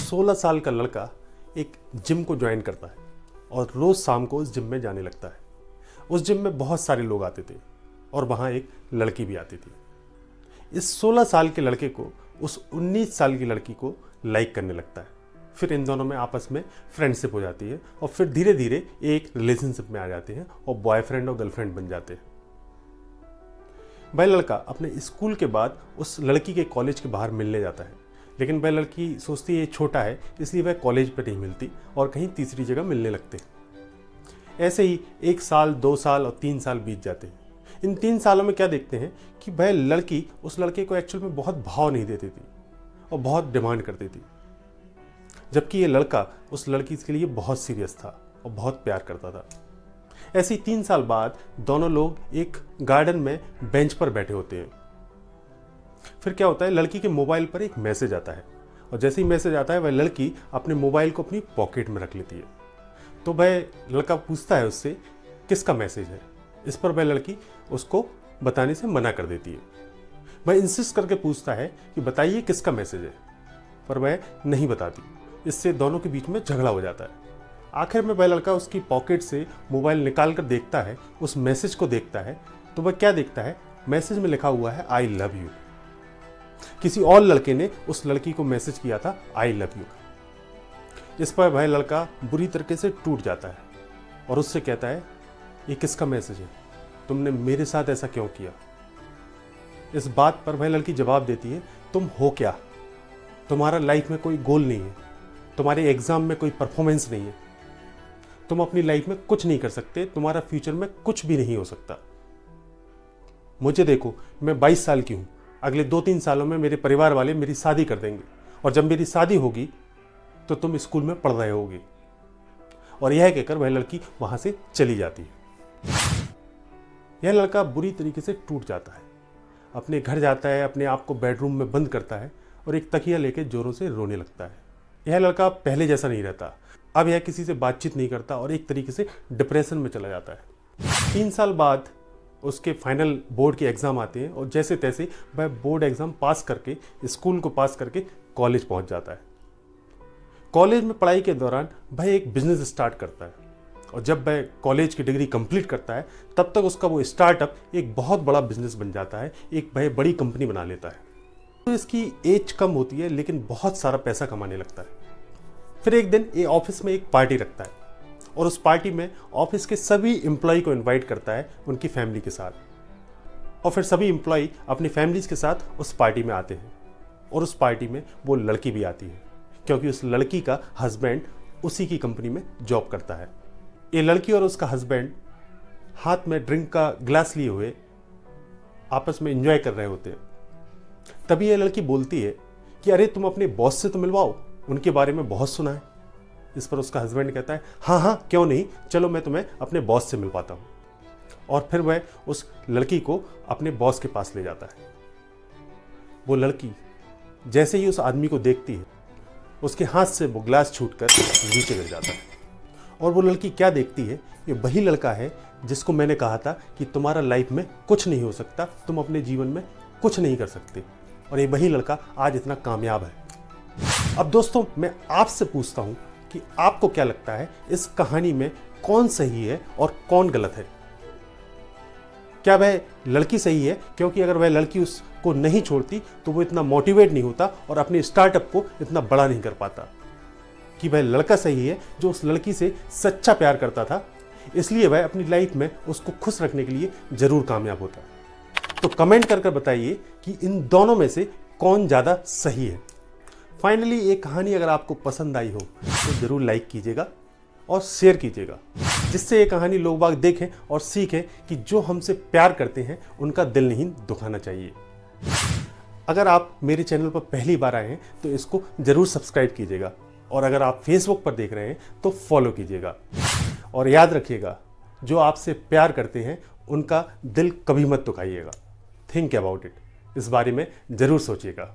16 साल का लड़का एक जिम को ज्वाइन करता है और रोज़ शाम को उस जिम में जाने लगता है। उस जिम में बहुत सारे लोग आते थे और वहाँ एक लड़की भी आती थी। इस 16 साल के लड़के को उस 19 साल की लड़की को लाइक करने लगता है। फिर इन दोनों में आपस में फ्रेंडशिप हो जाती है और फिर धीरे धीरे एक रिलेशनशिप में आ जाते हैं और बॉयफ्रेंड और गर्लफ्रेंड बन जाते हैं। वह लड़का अपने स्कूल के बाद उस लड़की के कॉलेज के बाहर मिलने जाता है, लेकिन वह लड़की सोचती है ये छोटा है इसलिए वह कॉलेज पर नहीं मिलती और कहीं तीसरी जगह मिलने लगते हैं। ऐसे ही 1 साल, 2 साल और 3 साल बीत जाते हैं। इन 3 सालों में क्या देखते हैं कि वह लड़की उस लड़के को एक्चुअल में बहुत भाव नहीं देती थी और बहुत डिमांड करती थी, जबकि ये लड़का उस लड़की के लिए बहुत सीरियस था और बहुत प्यार करता था। ऐसे ही 3 साल बाद दोनों लोग एक गार्डन में बेंच पर बैठे होते हैं। फिर क्या होता है, लड़की के मोबाइल पर एक मैसेज आता है और जैसे ही मैसेज आता है वह लड़की अपने मोबाइल को अपनी पॉकेट में रख लेती है। तो वह लड़का पूछता है उससे किसका मैसेज है। इस पर वह लड़की उसको बताने से मना कर देती है। वह इंसिस्ट करके पूछता है कि बताइए किसका मैसेज है, पर वह नहीं बताती। इससे दोनों के बीच में झगड़ा हो जाता है। आखिर में वह लड़का उसकी पॉकेट से मोबाइल निकाल कर देखता है, उस मैसेज को देखता है। तो वह क्या देखता है, मैसेज में लिखा हुआ है आई लव यू। किसी और लड़के ने उस लड़की को मैसेज किया था आई लव यू। इस पर वह लड़का बुरी तरीके से टूट जाता है और उससे कहता है ये किसका मैसेज है, तुमने मेरे साथ ऐसा क्यों किया। इस बात पर वह लड़की जवाब देती है तुम हो क्या, तुम्हारा लाइफ में कोई गोल नहीं है, तुम्हारे एग्जाम में कोई परफॉर्मेंस नहीं है, तुम अपनी लाइफ में कुछ नहीं कर सकते, तुम्हारा फ्यूचर में कुछ भी नहीं हो सकता। मुझे देखो, मैं 22 साल की हूं, अगले 2-3 सालों में मेरे परिवार वाले मेरी शादी कर देंगे और जब मेरी शादी होगी तो तुम स्कूल में पढ़ रहे होगे। और यह कहकर वह लड़की वहां से चली जाती है। यह लड़का बुरी तरीके से टूट जाता है, अपने घर जाता है, अपने आप को बेडरूम में बंद करता है और एक तकिया लेकर जोरों से रोने लगता है। यह लड़का पहले जैसा नहीं रहता, अब यह किसी से बातचीत नहीं करता और एक तरीके से डिप्रेशन में चला जाता है। 3 साल बाद उसके फाइनल बोर्ड के एग्ज़ाम आते हैं और जैसे तैसे वह बोर्ड एग्ज़ाम पास करके, स्कूल को पास करके कॉलेज पहुंच जाता है। कॉलेज में पढ़ाई के दौरान वह एक बिजनेस स्टार्ट करता है और जब वह कॉलेज की डिग्री कंप्लीट करता है तब तक उसका वो स्टार्टअप एक बहुत बड़ा बिजनेस बन जाता है, एक वह बड़ी कंपनी बना लेता है। तो इसकी एज कम होती है लेकिन बहुत सारा पैसा कमाने लगता है। फिर एक दिन ये ऑफिस में एक पार्टी रखता है और उस पार्टी में ऑफिस के सभी एम्प्लॉय को इनवाइट करता है उनकी फैमिली के साथ। और फिर सभी एम्प्लॉय अपनी फैमिलीज के साथ उस पार्टी में आते हैं और उस पार्टी में वो लड़की भी आती है क्योंकि उस लड़की का हस्बैंड उसी की कंपनी में जॉब करता है। ये लड़की और उसका हस्बैंड हाथ में ड्रिंक का ग्लास लिए हुए आपस में एंजॉय कर रहे होते हैं। तभी ये लड़की बोलती है कि अरे तुम अपने बॉस से तो मिलवाओ, उनके बारे में बहुत सुना है। इस पर उसका हस्बैंड कहता है हाँ हाँ क्यों नहीं, चलो मैं तुम्हें अपने बॉस से मिलवाता हूँ। और फिर वह उस लड़की को अपने बॉस के पास ले जाता है। वो लड़की जैसे ही उस आदमी को देखती है उसके हाथ से वो ग्लास छूटकर नीचे गिर जाता है। और वो लड़की क्या देखती है, ये वही लड़का है जिसको मैंने कहा था कि तुम्हारा लाइफ में कुछ नहीं हो सकता, तुम अपने जीवन में कुछ नहीं कर सकते। और ये वही लड़का आज इतना कामयाब है। अब दोस्तों मैं आपसे पूछता हूं कि आपको क्या लगता है इस कहानी में कौन सही है और कौन गलत है। क्या वह लड़की सही है क्योंकि अगर वह लड़की उसको नहीं छोड़ती तो वो इतना मोटिवेट नहीं होता और अपने स्टार्टअप को इतना बड़ा नहीं कर पाता। कि वह लड़का सही है जो उस लड़की से सच्चा प्यार करता था, इसलिए वह अपनी लाइफ में उसको खुश रखने के लिए जरूर कामयाब होता है। तो कमेंट कर बताइए कि इन दोनों में से कौन ज़्यादा सही है। फाइनली ये कहानी अगर आपको पसंद आई हो तो ज़रूर लाइक कीजिएगा और शेयर कीजिएगा, जिससे ये कहानी लोग बाग देखें और सीखें कि जो हमसे प्यार करते हैं उनका दिल नहीं दुखाना चाहिए। अगर आप मेरे चैनल पर पहली बार आए हैं तो इसको ज़रूर सब्सक्राइब कीजिएगा और अगर आप फेसबुक पर देख रहे हैं तो फॉलो कीजिएगा। और याद रखिएगा, जो आपसे प्यार करते हैं उनका दिल कभी मत दुखाइएगा। थिंक अबाउट इट, इस बारे में ज़रूर सोचिएगा।